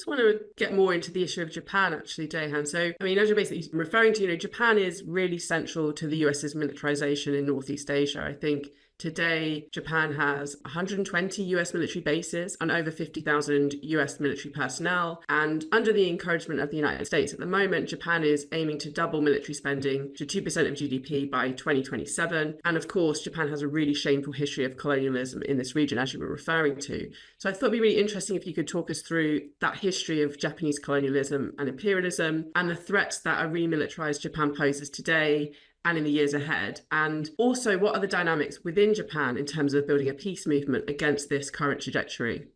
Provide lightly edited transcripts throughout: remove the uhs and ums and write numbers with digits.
just want to get more into the issue of Japan, actually, Dae-Han. So, I mean, as you're basically referring to, Japan is really central to the US's militarization in Northeast Asia. I think today, Japan has 120 US military bases and over 50,000 US military personnel. And under the encouragement of the United States at the moment, Japan is aiming to double military spending to 2% of GDP by 2027. And of course, Japan has a really shameful history of colonialism in this region, as you were referring to. So I thought it'd be really interesting if you could talk us through that history of Japanese colonialism and imperialism and the threats that a remilitarized Japan poses today and in the years ahead? And also, what are the dynamics within Japan in terms of building a peace movement against this current trajectory?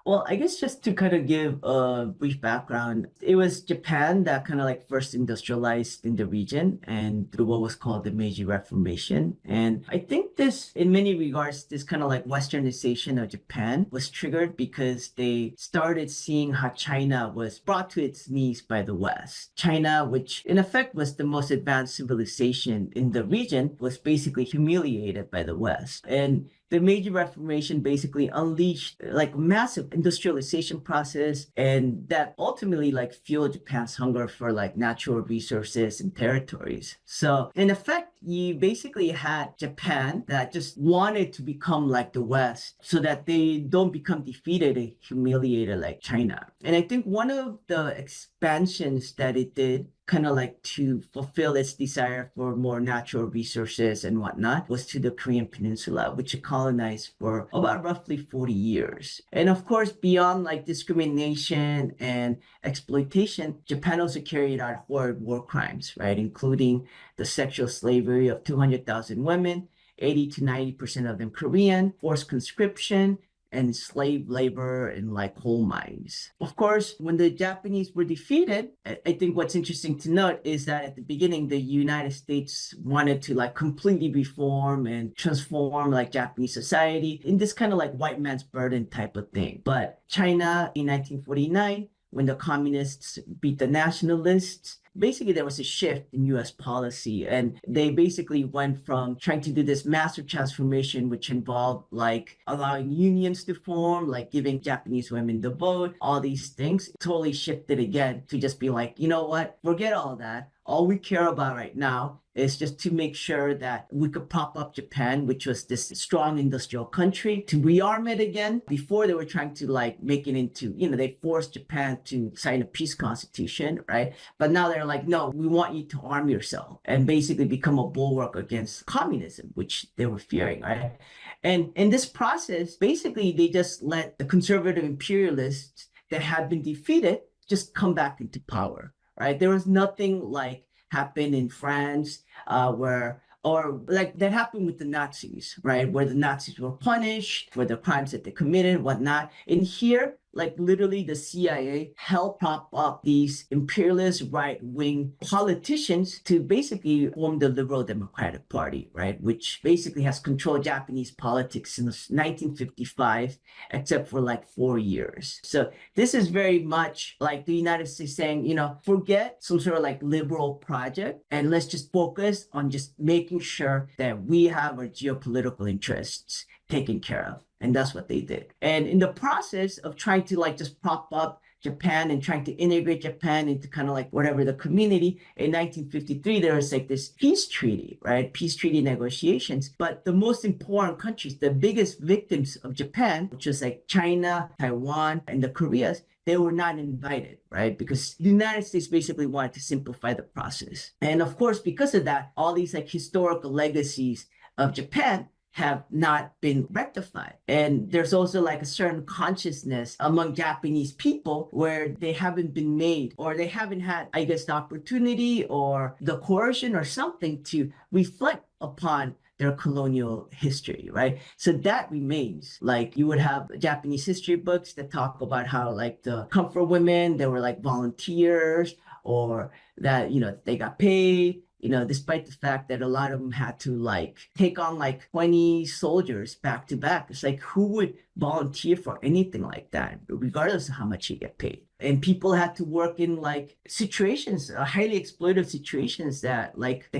Well, I guess just to kind of give a brief background, it was Japan that kind of like first industrialized in the region and through what was called the Meiji Reformation. And I think this, in many regards, this kind of like westernization of Japan was triggered because they started seeing how China was brought to its knees by the West. China, which in effect was the most advanced civilization in the region, was basically humiliated by the West. And the Meiji Reformation basically unleashed like massive industrialization process, and that ultimately like fueled Japan's hunger for like natural resources and territories. So in effect, you basically had Japan that just wanted to become like the West so that they don't become defeated and humiliated like China. And I think one of the expansions that it did kind of like to fulfill its desire for more natural resources and whatnot was to the Korean Peninsula, which it colonized for about roughly 40 years. And of course, beyond like discrimination and exploitation, Japan also carried out horrid war crimes, right? Including the sexual slavery of 200,000 women, 80 to 90% of them Korean, forced conscription, and slave labor in like coal mines. Of course, when the Japanese were defeated, I think what's interesting to note is that at the beginning, the United States wanted to like completely reform and transform like Japanese society in this kind of like white man's burden type of thing. But China in 1949, when the communists beat the nationalists, basically there was a shift in US policy, and they basically went from trying to do this massive transformation, which involved like allowing unions to form, like giving Japanese women the vote, all these things, totally shifted again to just be like, you know what, forget all that. All we care about right now is just to make sure that we could prop up Japan, which was this strong industrial country, to rearm it again. Before they were trying to like make it into, they forced Japan to sign a peace constitution, right? But now they're like, no, we want you to arm yourself and basically become a bulwark against communism, which they were fearing, right? And in this process, basically they just let the conservative imperialists that had been defeated just come back into power. Right? There was nothing like happened in France or like that happened with the Nazis, right? Where the Nazis were punished for the crimes that they committed, whatnot. And here, like literally the CIA helped prop up these imperialist right-wing politicians to basically form the Liberal Democratic Party, right? Which basically has controlled Japanese politics since 1955, except for like 4 years. So this is very much like the United States saying, forget some sort of like liberal project and let's just focus on just making sure that we have our geopolitical interests taken care of. And that's what they did. And in the process of trying to like just prop up Japan and trying to integrate Japan into kind of like whatever the community, in 1953, there was like this peace treaty, right? Peace treaty negotiations. But the most important countries, the biggest victims of Japan, which was like China, Taiwan, and the Koreas, they were not invited, right? Because the United States basically wanted to simplify the process. And of course, because of that, all these like historical legacies of Japan have not been rectified. And there's also like a certain consciousness among Japanese people where they haven't been made, or they haven't had, I guess, the opportunity or the coercion or something to reflect upon their colonial history, right? So that remains. Like you would have Japanese history books that talk about how like the comfort women, they were like volunteers, or that, they got paid, despite the fact that a lot of them had to like take on like 20 soldiers back to back. It's like, who would volunteer for anything like that, regardless of how much you get paid? And people had to work in like situations, highly exploitative situations that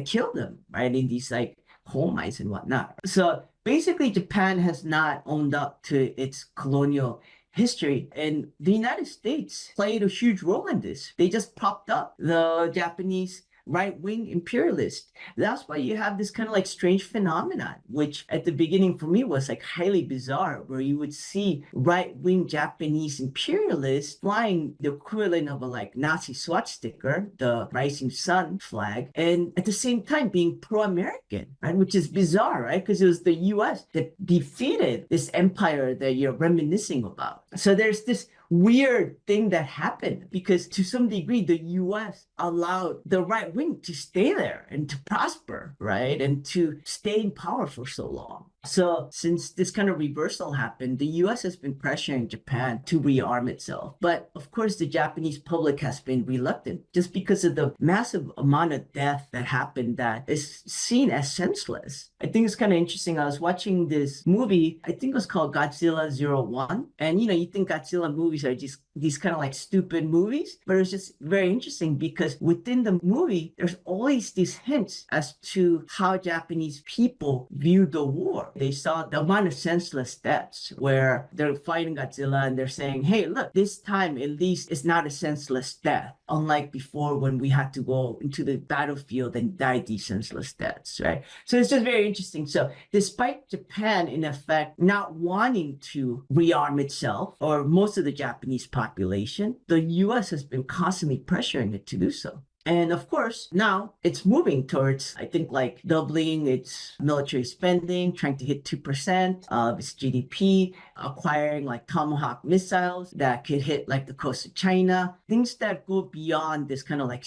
killed them, right? In these like coal mines and whatnot. So basically Japan has not owned up to its colonial history. And the United States played a huge role in this. They just propped up the Japanese right-wing imperialist. That's why you have this kind of like strange phenomenon, which at the beginning for me was like highly bizarre, where you would see right-wing Japanese imperialists flying the equivalent of a like Nazi swastika, the rising sun flag, and at the same time being pro-American, right? Which is bizarre, right? Because it was the US that defeated this empire that you're reminiscing about. So there's this weird thing that happened because to some degree the US allowed the right wing to stay there and to prosper, right? And to stay in power for so long. So since this kind of reversal happened, the US has been pressuring Japan to rearm itself. But of course, the Japanese public has been reluctant just because of the massive amount of death that happened that is seen as senseless. I think it's kind of interesting. I was watching this movie, I think it was called Godzilla 01. And you think Godzilla movies are just these kind of like stupid movies, but it's just very interesting because within the movie, there's always these hints as to how Japanese people view the war. They saw the amount of senseless deaths where they're fighting Godzilla and they're saying, hey, look, this time at least it's not a senseless death, unlike before when we had to go into the battlefield and die these senseless deaths, right? So it's just very interesting. So despite Japan, in effect, not wanting to rearm itself, or most of the Japanese population, the US has been constantly pressuring it to do so. And of course, now it's moving towards, I think, like doubling its military spending, trying to hit 2% of its GDP, acquiring like Tomahawk missiles that could hit like the coast of China, things that go beyond this kind of like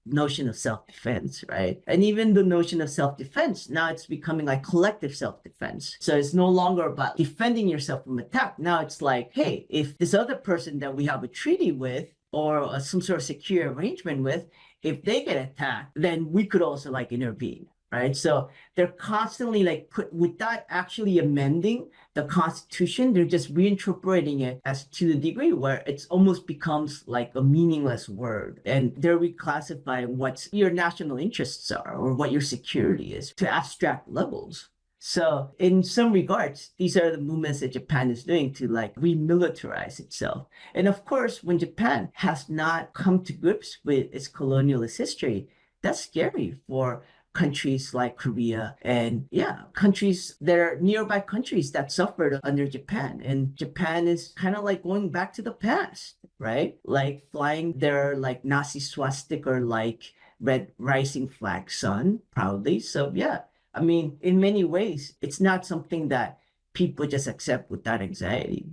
notion of self-defense, right? And even the notion of self-defense, now it's becoming like collective self-defense. So it's no longer about defending yourself from attack. Now it's like, hey, if this other person that we have a treaty with or some sort of secure arrangement with, if they get attacked, then we could also like intervene, right? So they're constantly like without actually amending the Constitution, they're just reinterpreting it as to the degree where it almost becomes like a meaningless word. And they're reclassifying what your national interests are or what your security is to abstract levels. So in some regards, these are the movements that Japan is doing to like remilitarize itself. And of course, when Japan has not come to grips with its colonialist history, that's scary for countries like Korea and countries that are nearby countries that suffered under Japan. And Japan is kind of like going back to the past, right? Like flying their like Nazi swastika or like red rising flag sun proudly. So yeah. I mean, in many ways, it's not something that people just accept without anxiety.